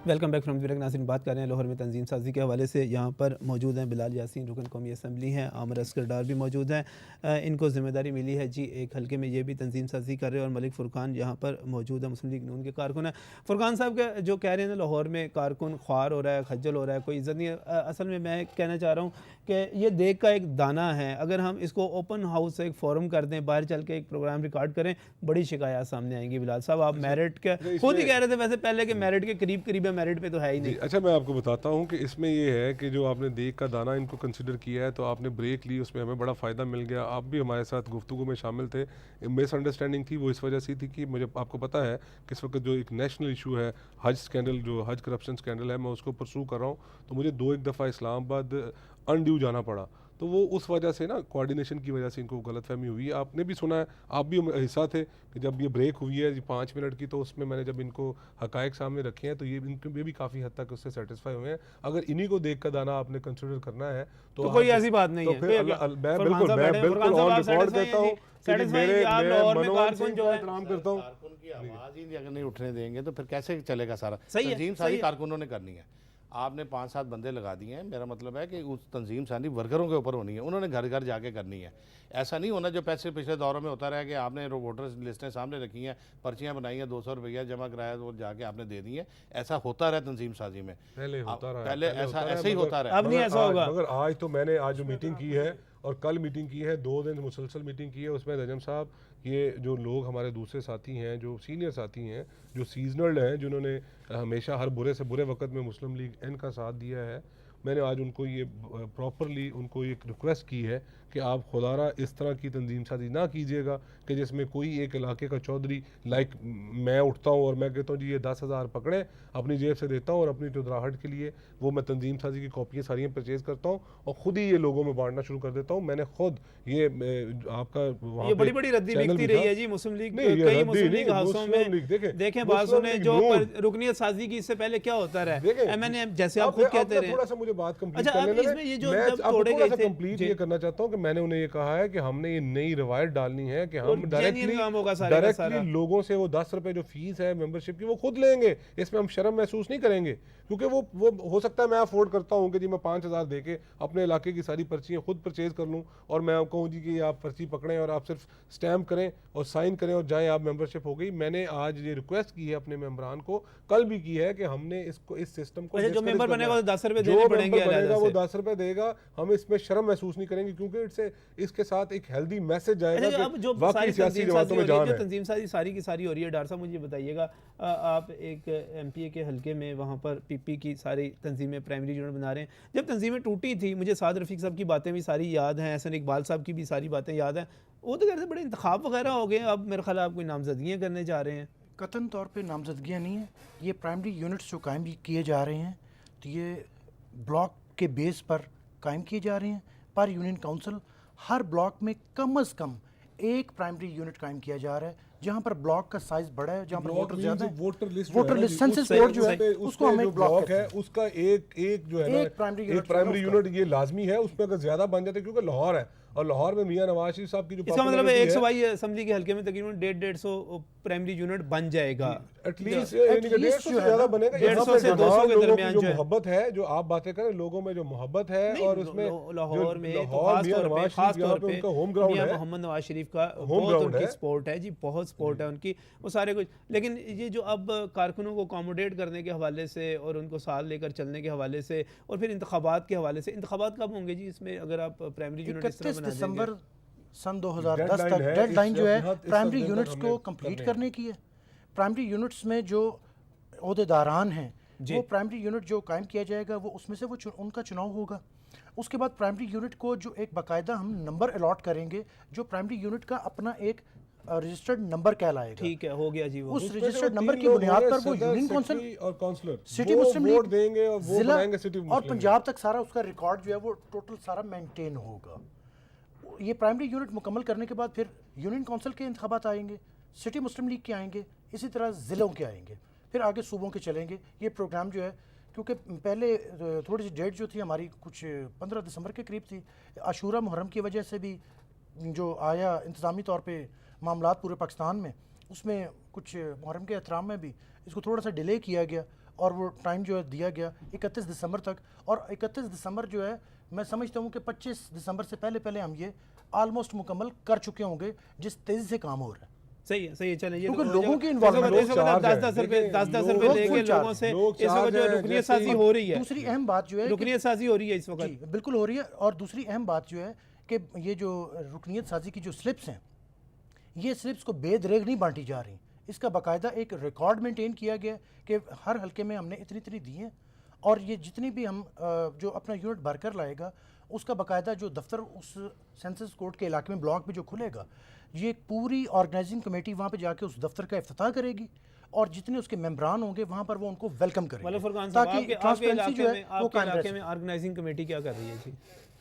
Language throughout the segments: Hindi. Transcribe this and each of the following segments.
Welcome back from break. नाज़रीन, बात कर रहे हैं लाहौर में तंजीम साजी के हवाले से। यहाँ पर मौजूद हैं बिलाल यासीन, रुकन कौमी असम्बली हैं, आमिर असगर डार भी मौजूद हैं। इनको ज़िम्मेदारी मिली है जी एक हल्के में ये भी तंजीम साजी कर रहे हैं। और मलिक फ़ुरकान यहाँ पर मौजूद है, मुस्लिम लीग नून के कारकुन हैं। फ़ुरकान साहब का जो कह रहे हैं ना, लाहौर में कारकुन ख्वार हो रहा है, खज्जल हो रहा है, कोई इज़्ज़त नहीं है। असल में मैं कहना चाह रहा हूँ कि ये देख का एक दाना है। अगर हम इसको ओपन हाउस से एक फ़ोरम कर दें, बाहर चल के एक प्रोग्राम रिकॉर्ड करें, बड़ी शिकायत सामने आएंगी। बिलाल साहब, आप मेरिट के खुद ही कह रहे थे वैसे पहले कि मेरिट के करीब करीब है, मेरिट पे तो है ही नहीं। अच्छा, मैं आपको बताता हूँ कि इसमें ये है कि जो आपने देख का दाना इनको कंसिडर किया है, तो आपने ब्रेक ली, उसमें हमें बड़ा फ़ायदा मिल गया। आप भी हमारे साथ गुफ्तगू में शामिल थे। मिसअंडरस्टैंडिंग थी, वो इस वजह से थी कि मुझे आपको पता है कि इस वक्त जो एक नेशनल इशू है हज स्कैंडल, जो हज करप्शन स्कैंडल है, मैं उसको परसू कर रहा हूँ। तो मुझे 2-1 दफ़ा इस्लामाबाद अनड्यू जाना पड़ा, तो वो उस वजह से ना कोऑर्डिनेशन की वजह से इनको गलतफहमी हुई। आपने भी सुना है, आप भी हिस्सा थे कि जब ये ब्रेक हुई है जी 5 मिनट की, तो उसमें मैंने जब इनको हकायक सामने रखे हैं तो ये भी काफ़ी हद तक उससे सेटिस्फाई हुए हैं। अगर इन्हीं को देख कर दाना आपने कंसिडर करना है तो कोई ऐसी बात नहीं है। फिर मैं बिल्कुल ऑन रिकॉर्ड कहता हूँ कि मेरे मनोज सिंह का एहतराम करता हूँ। कारकुन की आवाज़ ही अगर नहीं उठने देंगे तो फिर कैसे चलेगा सारा? तंजीम सारी कारकुनों ने करनी है। आपने 5-7 बंदे लगा दिए हैं, मेरा मतलब है कि उस तंजीम सानी वर्करों के ऊपर होनी है, उन्होंने घर घर जाके करनी है। ऐसा नहीं होना जो पैसे पिछले दौरों में होता रहा कि आपने वोटर्स लिस्टें सामने रखी हैं, पर्चियां बनाई हैं, 200 रुपया जमा कराया तो जाके आपने दे दी है। ऐसा होता रहा तंजीम साजी में, पहले ऐसा ही होता रहा। अब नहीं ऐसा होगा। मगर आज तो मैंने आज जो मीटिंग की है और कल मीटिंग की है, 2 दिन मुसलसल मीटिंग की है, उसमें रजम साहब, ये जो लोग हमारे दूसरे साथी हैं, जो सीनियर साथी हैं, जो सीजनल हैं, जिन्होंने हमेशा हर बुरे से बुरे वक्त में मुस्लिम लीग एन का साथ दिया है, मैंने आज उनको ये प्रॉपरली उनको एक रिक्वेस्ट की है कि आप खुदारा इस तरह की तंजीम साजी ना कीजिएगा कि जिसमें कोई एक इलाके का चौधरी लाइक मैं उठता हूँ और मैं कहता हूँ जी ये 10,000 पकड़े, अपनी जेब से देता हूँ और अपनी चुदराहट के लिए वो मैं तंजीम साजी की कॉपियाँ सारी परचेज़ करता हूँ और ख़ुद ही ये लोगों में बांटना शुरू कर देता हूँ। मैंने खुद ये आपका ये बड़ी बड़ी रद्दी बिकती रही है जी मुस्लिम लीग, कई मुस्लिम लीग हाउसों में देखें बात सुने, जो रुकनियत साजी की इससे पहले क्या होता रहा है, एमएनएम जैसे आप खुद कहते रहे। थोड़ा सा मुझे बात कंप्लीट अच्छा, करने इसमें ये जो जब तोड़े गए थे, कंप्लीट ये करना चाहता हूँ कि मैंने उन्हें ये कहा है कि हमने ये नई रवायत डालनी है कि हम डायरेक्टली लोगों से वो 10 रुपए जो फीस है मेंबरशिप की वो खुद लेंगे। इसमें हम शर्म महसूस नहीं करेंगे, क्योंकि वो हो सकता है मैं अफोर्ड करता हूँ कि जी मैं 5,000 दे के अपने इलाके की सारी पर्चियाँ खुद परचेज कर लूँ और मैं कहूँ जी कि आप पर्ची पकड़ें और आप सिर्फ स्टैम्प करें और साइन करें और जाएं, आप मेंबरशिप हो गई। मैंने आज ये रिक्वेस्ट की है अपने मेंबरान को, कल भी की है कि हमने इसको इस सिस्टम को जो मेंबर बनेगा वो 10 रुपए देने पड़ेंगे, वो 10 रुपए देगा, हम इसमें शर्म महसूस नहीं करेंगे क्योंकि इसके साथ एक हेल्दी मैसेज जाएगा कि वाकई सियासी जमातों में जान है। तंजीम साजी सारी की सारी हो रही है। डॉक्टर साहब मुझे बताइएगा, आप एक एमपीए के हल्के में वहाँ पर पीपी की सारी तंजीमें प्राइमरी यूनिट बना रहे हैं। जब तंजीमें टूटी थी, मुझे साद रफीक साहब की बातें भी सारी याद हैं, एहसन इकबाल साहब की भी सारी बातें याद हैं। वो तो कहते बड़े इंतखाब वगैरह हो गए, अब मेरे ख्याल आप कोई नामजदगियाँ करने जा रहे हैं। कतन तौर पे नामजदगियाँ नहीं है, ये प्राइमरी यूनिट्स जो कायम किए जा रहे हैं तो ये ब्लॉक के बेस पर कायम किए जा रहे हैं। पर यूनियन काउंसिल हर ब्लॉक में कम से कम एक प्राइमरी यूनिट कायम किया जा रहा है, जहाँ पर ब्लॉक का साइज बड़ा है, जहाँ पर वोटर ज्यादा है। वोटर लिस्ट सेंसस बोर्ड जो है उसको हम एक ब्लॉक है, उसका एक जो है एक प्राइमरी यूनिट ये लाजमी है। उसमें अगर ज्यादा बन जाते, क्योंकि लाहौर है और लाहौर में मियां नवाज शरीफ साहब की जो इसका मतलब है 122 असेंबली के हल्के में तकरीबन 150 प्राइमरी यूनिट बन जाएगा, एटलीस्ट 150 से ज्यादा बनेगा। 150 से 200 के दरमियान जो मोहब्बत है, जो आप बातें करें, लोगों में जो मोहब्बत है और उसमें लाहौर में खास तौर पे होम ग्राउंड है, मोहम्मद नवाज शरीफ का बहुत उनकी सपोर्ट है जी, बहुत सपोर्ट है उनकी, वो सारे कुछ। लेकिन ये जो अब कारकुनों को अकोमोडेट करने के हवाले से और उनको साथ लेकर चलने के हवाले से और फिर इंतखाबात के हवाले से, इंतखाबात कब होंगे जी इसमें, अगर आप प्राइमरी यूनिट इस तरह बना देंगे? दिसंबर सन 2010 तक डेडलाइन जो है प्राइमरी यूनिट्स को कंप्लीट करने की है। प्राइमरी यूनिट्स में जो ओहदेदारान हैं वो प्राइमरी यूनिट जो कायम किया जाएगा वो उसमें से वो उनका चुनाव होगा। उसके बाद प्राइमरी यूनिट को जो एक बाकायदा हम नंबर अलॉट करेंगे, जो प्राइमरी यूनिट का अपना एक रजिस्टर्ड नंबर कहलाएगा। ठीक है, हो गया जी। वो उस रजिस्टर्ड नंबर की बुनियाद पर वो यूनियन काउंसिल और काउंसलर सिटी मुस्लिम लीग देंगे और वो बनाएंगे सिटी और पंजाब तक सारा उसका रिकॉर्ड जो है वो टोटल सारा मेंटेन होगा। ये प्राइमरी यूनिट मुकम्मल करने के बाद फिर यूनियन काउंसिल के इंतखाबात आएंगे, सिटी मुस्लिम लीग के आएंगे, इसी तरह ज़िलों के आएंगे, फिर आगे सूबों के चलेंगे। ये प्रोग्राम जो है, क्योंकि पहले थोड़ी सी डेट जो थी हमारी कुछ 15 दिसंबर के करीब थी, आशूरा मुहर्रम की वजह से भी जो आया इंतज़ामी तौर पे मामलात पूरे पाकिस्तान में, उसमें कुछ मुहर्रम के एहतराम में भी इसको थोड़ा सा डिले किया गया और वो टाइम जो है दिया गया 31 दिसंबर तक, और 31 दिसंबर जो है मैं समझता हूँ कि 25 दिसंबर से पहले पहले हम ये ऑलमोस्ट मुकम्मल कर चुके होंगे, जिस तेज़ी से काम हो रहा है। सही है चलें। ये क्योंकि तो लोगों की इस involvement वक्त- इस वक्त आप लोग 10-10 रुपए चार्ज हैं। 10-10 लोग रुपए लेके फुल चार्ज लोगों से लोग इस वक्त चार्ज जो हैं, रुकनियत जैसे साजी हो रही है, दूसरी अहम बात जो है कि रुकनियत साजी हो रही है इस वक्त। जी बिल्कुल हो रही है, और दूसरी अहम बात जो है कि ये जो रुकनियत साजी की जो स्लिप्स हैं, ये स्लिप्स को बेदरेग नहीं बांटी जा रही, इसका बाकायदा एक रिकॉर्ड मेंटेन किया गया कि हर हल्के में हमने इतनी इतनी दी हैं, और ये जितनी भी हम जो अपना यूनिट भरकर लाएगा उसका बाकायदा जो दफ्तर उस सेंसस कोड के इलाके में ब्लॉक में जो खुलेगा, ये एक पूरी ऑर्गेनाइजिंग कमेटी वहाँ पे जाके उस दफ्तर का इफ्तिताह करेगी, और जितने उसके मेंबरान होंगे वहाँ पर वो उनको वेलकम मतलब करेंगे, फुरकान साहब, ताकि आपके ट्रांसपेरेंसी जो है वो कायम रह इलाके में सके। ऑर्गेनाइजिंग कमेटी क्या कर रही है जी?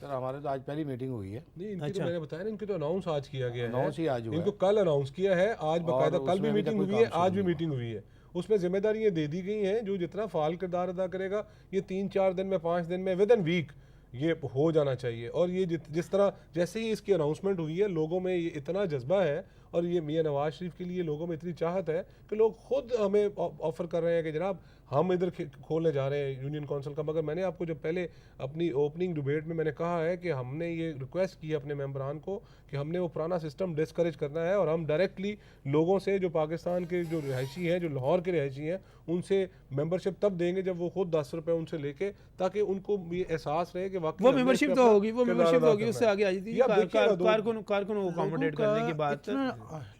सर हमारे तो आज पहली मीटिंग हुई है। नहीं, इनकी अच्छा। तो मैंने बताया ना, इनकी तो अनाउंस आज किया गया है। अनाउंस ही आज हुआ इनको है। कल अनाउंस किया है, आज बकायदा कल भी उसमें अभी तक मीटिंग कोई हुई है, काम आज भी शुरू नहीं मीटिंग हुई है। उसमें जिम्मेदारियां दे दी गई हैं, जो जितना फाल किरदार अदा करेगा ये 3-4 दिन में, 5 दिन में, विद इन वीक ये हो जाना चाहिए। और ये जिस तरह जैसे ही इसकी अनाउंसमेंट हुई है, लोगों में ये इतना जज्बा है, और ये मियां नवाज शरीफ के लिए लोगों में इतनी चाहत है कि लोग खुद हमें ऑफर कर रहे हैं कि जनाब हम इधर खोलने जा रहे हैं यूनियन काउंसिल का। मगर मैंने आपको जब पहले अपनी ओपनिंग डिबेट में मैंने कहा है कि हमने ये रिक्वेस्ट की अपने मेंबरान को कि हमने वो पुराना सिस्टम डिस्करेज करना है, और हम डायरेक्टली लोगों से, जो पाकिस्तान के जो रिहायशी हैं, जो लाहौर के रिहायशी हैं, उनसे मेंबरशिप तब देंगे जब वो खुद 10 रुपये उनसे लेके, ताकि उनको ये एहसास रहे कि वाकई वो हमने मेंबरशिप इस पे तो अपना होगी, वो किरदार मेंबरशिप अदा होगी, करना उससे है। आगे आ जाती ये आप देखिएगा, कारकुन को अकोमोडेट करने की बात।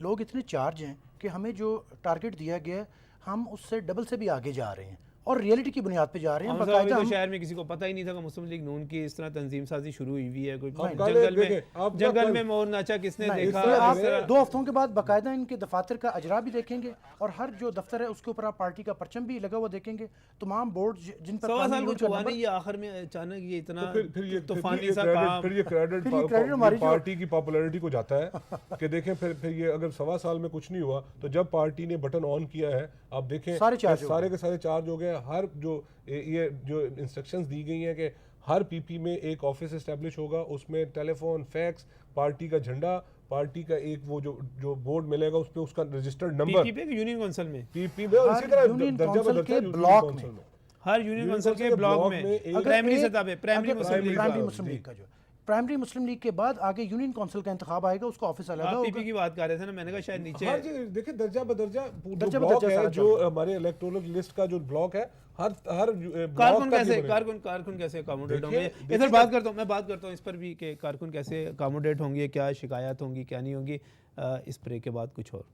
लोग इतने चार्ज हैं कि हमें जो टारगेट दिया गया है हम उससे डबल से भी आगे जा रहे हैं, और रियलिटी की बुनियाद पे जा रहे हैं। अभी बाकायदा तो हम शहर में किसी को पता ही नहीं था कि मुस्लिम लीग नून की इस तरह तंजीम साजी शुरू हुई है। कोई आप कल जंगल देखें, में आप जंगल कल- में मोर नाचा किसने नहीं, देखा? इससे आप इस तरह- 2 हफ्तों के बाद बाकायदा इनके दफातर का अजरा भी देखेंगे, और हर जो दफ्तर है उसके ऊपर आप पार्टी का परचम भी लगा हुआ देखेंगे। तमाम बोर्ड जिन पर 100 साल कानूनी कुछ का हुआ नंबर- नहीं, ये आखिर में अचानक ये इतना तो फिर ये तूफानी सा क्रेडिट काम। फिर ये क्रेडिट फिर ये क्रेडिट हमारी जो- पार्टी की पॉपुलैरिटी को जाता है कि देखें फिर ये अगर 1.25 साल में कुछ नहीं हुआ, तो जब पार्टी ने बटन ऑन किया है, आप देखें सारे चार्ज हो सारे के सारे चार्ज हो गए। हर ये जो इंस्ट्रक्शंस दी गई हैं कि हर पीपी में एक ऑफिस इस्टेब्लिश होगा, उसमें टेलीफोन, फैक्स, पार्टी का झंडा, पार्टी का एक वो जो बोर्ड मिलेगा उस पे उसका रजिस्टर्ड नंबर पीपी पे यूनियन काउंसिल में, पीपी में, और हर इसी तरह यूनियन दर्जा काउंसिल बदलता के है यूनियन ब्लॉक काउंसिल में। हर यूनियन यूनियन काउंसिल के काउंसिल ब्लॉक में में एक- प्राइमरी एक- सतह पे, प्राइमरी अगर मुस्लिम लीग प्राइमरी का। मुस्लिम लीग का जो प्राइमरी मुस्लिम लीग के बाद आगे यूनियन काउंसिल का इंतखाब आएगा, उसका ऑफिस अलग आप होगा। पीपी की बात कर रहे थे ना, मैंने कहा शायद नीचे हर जगह देखिए दर्जा बदर्जा दर्जा ब्लॉक बदर्जा है, सारा जो चल हमारे इलेक्टोरल लिस्ट का जो ब्लॉक है, हर ब्लॉक कारकुन का कैसे भी बनेगा। कारकुन कैसे अकोमोडेट देखिए- होंगे? देखिए इधर बात करता हूँ, मैं बात करता हूँ इस पर भी कि कारकुन कैसे अकोमोडेट होंगे, क्या शिकायत होंगी, क्या नहीं होंगी। इस ब्रेक के बाद कुछ और।